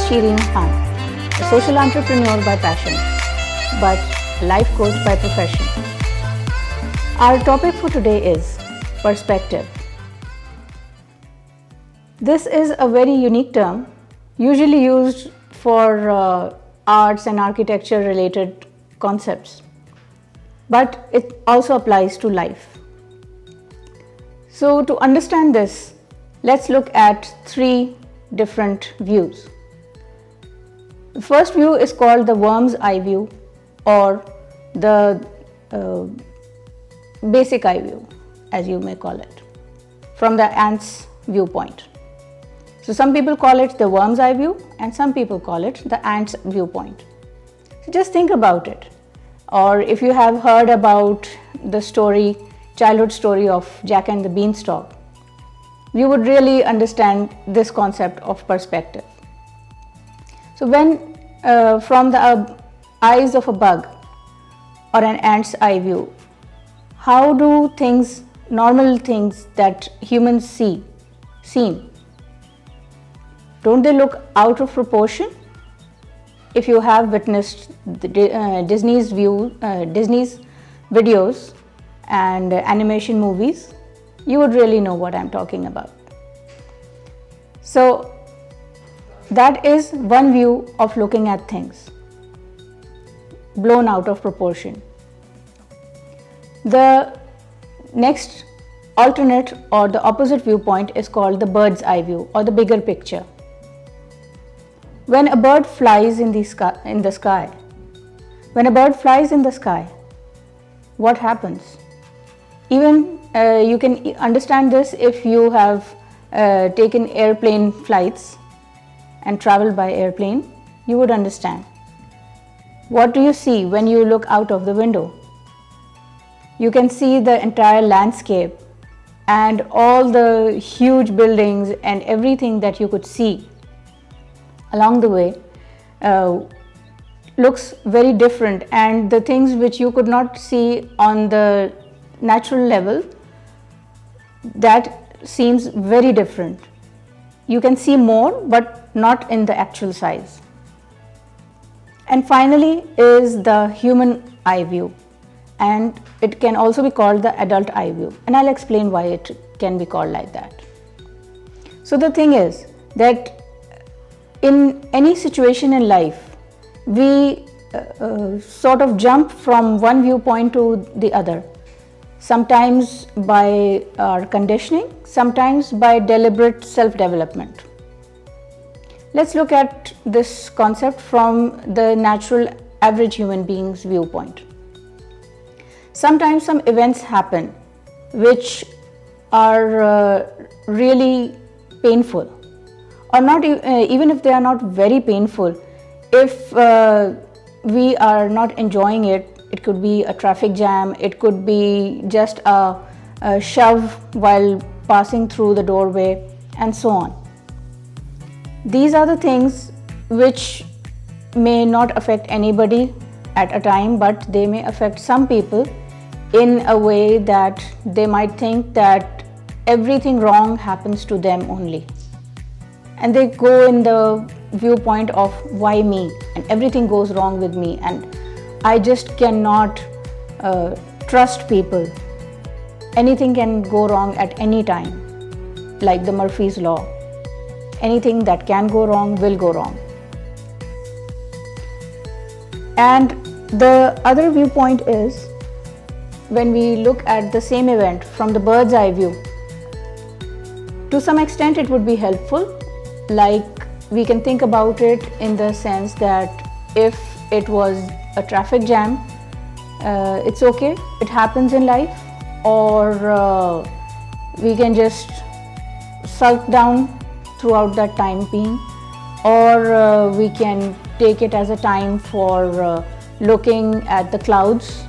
Shireen Khan, a social entrepreneur by passion, but a life coach by profession. Our topic for today is perspective. This is a very unique term, usually used for arts and architecture related concepts, but it also applies to life. So to understand this, let's look at three different views. The first view is called the worm's eye view, or the basic eye view, as you may call it, from the ant's viewpoint. So some people call it the worm's eye view and some people call it the ant's viewpoint. So just think about it. Or if you have heard about the story, childhood story of Jack and the Beanstalk, you would really understand this concept of perspective. So when from the eyes of a bug or an ant's eye view, how do things, normal things that humans seem? Don't they look out of proportion? If you have witnessed Disney's videos and animation movies, you would really know what I'm talking about. So that is one view of looking at things, blown out of proportion. The next alternate or the opposite viewpoint is called the bird's eye view, or the bigger picture. When a bird flies in the sky, what happens? Even you can understand this if you have taken airplane flights and traveled by airplane, you would understand. What do you see when you look out of the window? You can see the entire landscape and all the huge buildings and everything that you could see along the way looks very different, and the things which you could not see on the natural level, that seems very different. You can see more but not in the actual size. And finally is the human eye view, and it can also be called the adult eye view, and I'll explain why it can be called like that. So the thing is that in any situation in life, we sort of jump from one viewpoint to the other, sometimes by our conditioning, sometimes by deliberate self-development. Let's look at this concept from the natural average human being's viewpoint. Sometimes some events happen which are really painful, or not even if they are not very painful. If we are not enjoying it, it could be a traffic jam, it could be just a shove while passing through the doorway, and so on. These are the things which may not affect anybody at a time, but they may affect some people in a way that they might think that everything wrong happens to them only. And they go in the viewpoint of why me, and everything goes wrong with me, and I just cannot trust people. Anything can go wrong at any time, like the Murphy's Law. Anything that can go wrong will go wrong. And the other viewpoint is when we look at the same event from the bird's eye view. To some extent it would be helpful, like we can think about it in the sense that if it was a traffic jam, it's okay, it happens in life, or we can just sulk down throughout that time being, or we can take it as a time for looking at the clouds,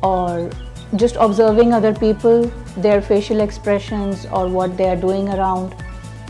or just observing other people, their facial expressions, or what they are doing around,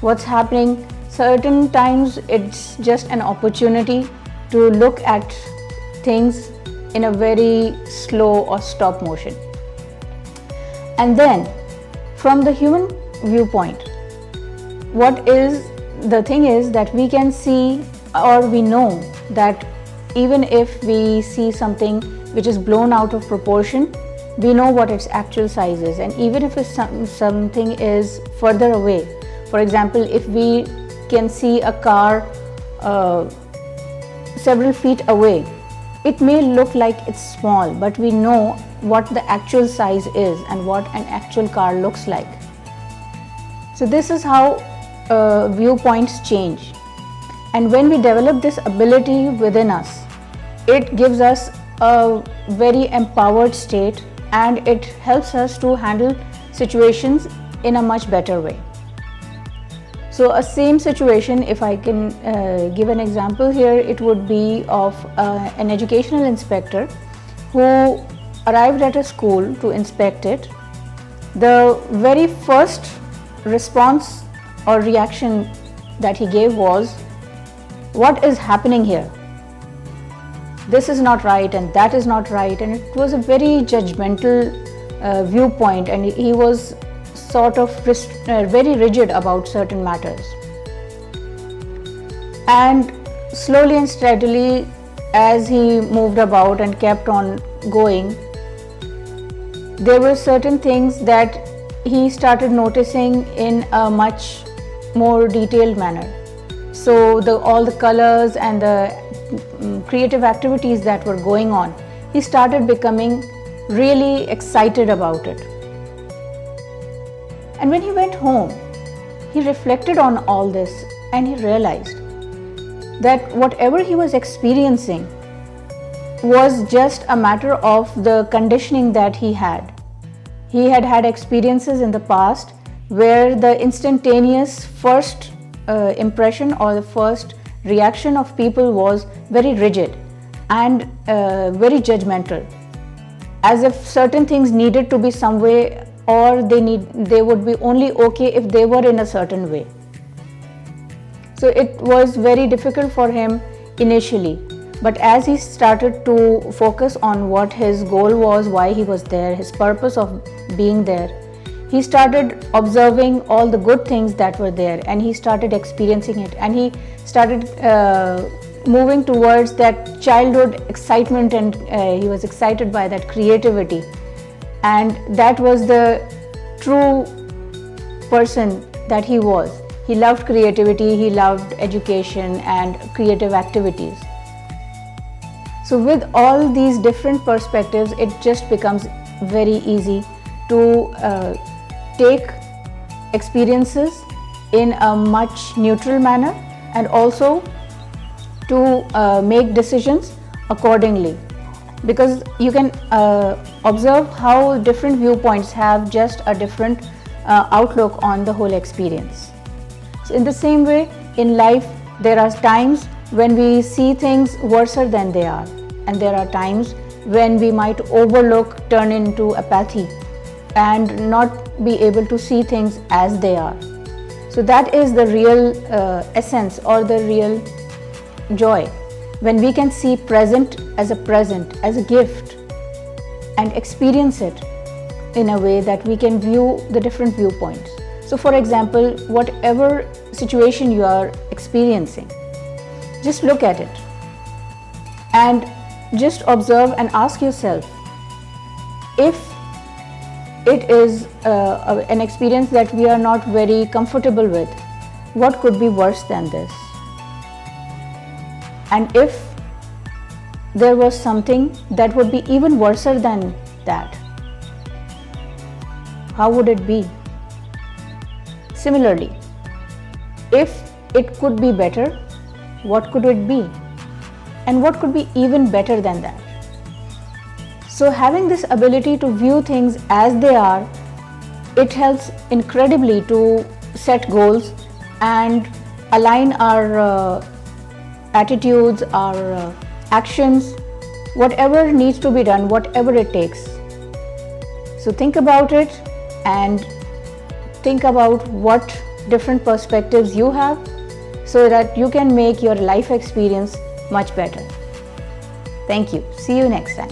what's happening. Certain times it's just an opportunity to look at things in a very slow or stop motion. And then from the human viewpoint, what is the thing is that we can see or we know that even if we see something which is blown out of proportion, we know what its actual size is. And even if something is further away, for example, if we can see a car several feet away, it may look like it's small, but we know what the actual size is and what an actual car looks like. So this is how viewpoints change. And when we develop this ability within us, it gives us a very empowered state, and it helps us to handle situations in a much better way. So a same situation, if I can give an example here, it would be of an educational inspector who arrived at a school to inspect it. The very first response or reaction that he gave was, "What is happening here? This is not right and that is not right." And it was a very judgmental viewpoint, and he was sort of very rigid about certain matters. And slowly and steadily, as he moved about and kept on going, there were certain things that he started noticing in a much more detailed manner. So all the colors and the creative activities that were going on, he started becoming really excited about it. And when he went home, he reflected on all this, and he realized that whatever he was experiencing was just a matter of the conditioning that he had. He had had experiences in the past where the instantaneous first impression or the first reaction of people was very rigid and very judgmental, as if certain things needed to be some way, or they would be only okay if they were in a certain way. So it was very difficult for him initially, but as he started to focus on what his goal was, why he was there, his purpose of being there, he started observing all the good things that were there, and he started experiencing it, and he started moving towards that childhood excitement, and he was excited by that creativity. And that was the true person that he was. He loved creativity, he loved education and creative activities. So with all these different perspectives, it just becomes very easy to take experiences in a much neutral manner, and also to make decisions accordingly. Because you can observe how different viewpoints have just a different outlook on the whole experience. So in the same way, in life, there are times when we see things worse than they are, and there are times when we might overlook, turn into apathy, and not be able to see things as they are. So that is the real essence, or the real joy, when we can see present, as a gift, and experience it in a way that we can view the different viewpoints. So for example, whatever situation you are experiencing, just look at it and just observe and ask yourself, if it is an experience that we are not very comfortable with, what could be worse than this? And if there was something that would be even worse than that, how would it be? Similarly, if it could be better, what could it be? And what could be even better than that? So having this ability to view things as they are, it helps incredibly to set goals and align our attitudes, our actions, whatever needs to be done, whatever it takes. So think about it, and think about what different perspectives you have, so that you can make your life experience much better. Thank you. See you next time.